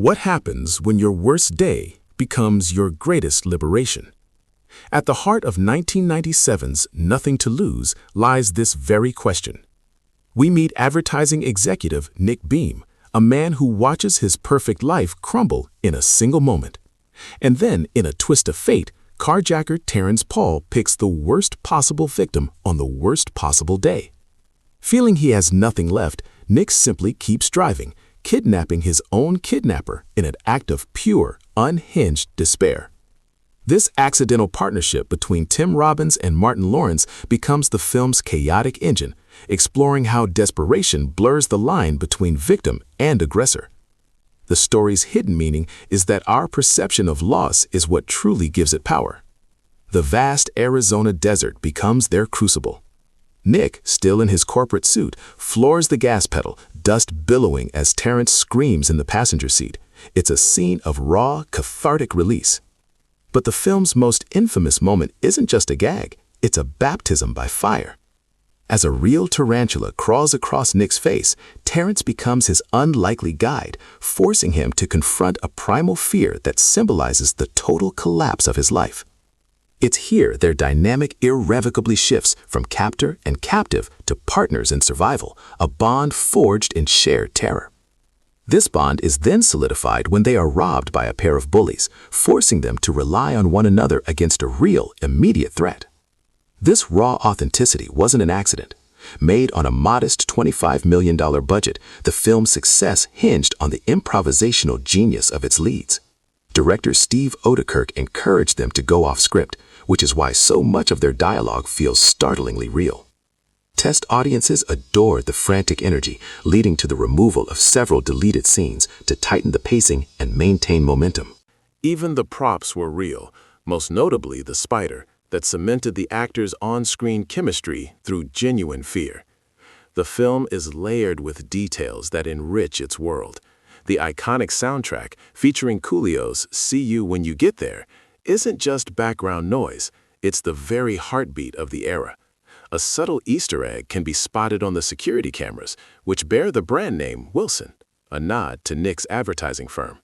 What happens when your worst day becomes your greatest liberation? At the heart of 1997's Nothing to Lose lies this very question. We meet advertising executive Nick Beam, a man who watches his perfect life crumble in a single moment. And then, in a twist of fate, carjacker Terrance Paul picks the worst possible victim on the worst possible day. Feeling he has nothing left, Nick simply keeps driving, kidnapping his own kidnapper in an act of pure, unhinged despair. This accidental partnership between Tim Robbins and Martin Lawrence becomes the film's chaotic engine, exploring how desperation blurs the line between victim and aggressor. The story's hidden meaning is that our perception of loss is what truly gives it power. The vast Arizona desert becomes their crucible. Nick, still in his corporate suit, floors the gas pedal, dust billowing as Terrance screams in the passenger seat. It's a scene of raw, cathartic release. But the film's most infamous moment isn't just a gag, it's a baptism by fire. As a real tarantula crawls across Nick's face, Terrance becomes his unlikely guide, forcing him to confront a primal fear that symbolizes the total collapse of his life. It's here their dynamic irrevocably shifts from captor and captive to partners in survival, a bond forged in shared terror. This bond is then solidified when they are robbed by a pair of bullies, forcing them to rely on one another against a real, immediate threat. This raw authenticity wasn't an accident. Made on a modest $25 million budget, the film's success hinged on the improvisational genius of its leads. Director Steve Oedekerk encouraged them to go off script, which is why so much of their dialogue feels startlingly real. Test audiences adored the frantic energy, leading to the removal of several deleted scenes to tighten the pacing and maintain momentum. Even the props were real, most notably the spider, that cemented the actors' on-screen chemistry through genuine fear. The film is layered with details that enrich its world. The iconic soundtrack, featuring Coolio's "See You When You Get There," isn't just background noise, it's the very heartbeat of the era. A subtle Easter egg can be spotted on the security cameras, which bear the brand name Wilson, a nod to Nick's advertising firm.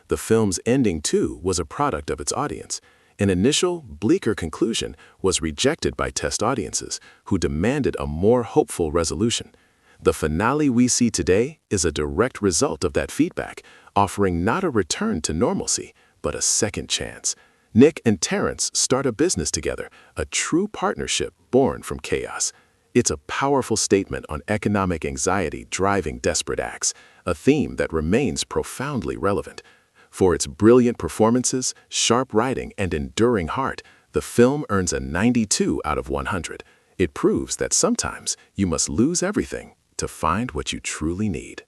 The film's ending, too, was a product of its audience. An initial, bleaker conclusion was rejected by test audiences, who demanded a more hopeful resolution. The finale we see today is a direct result of that feedback, offering not a return to normalcy, but a second chance. Nick and Terrance start a business together, a true partnership born from chaos. It's a powerful statement on economic anxiety driving desperate acts, a theme that remains profoundly relevant. For its brilliant performances, sharp writing, and enduring heart, the film earns a 92 out of 100. It proves that sometimes you must lose everything to find what you truly need.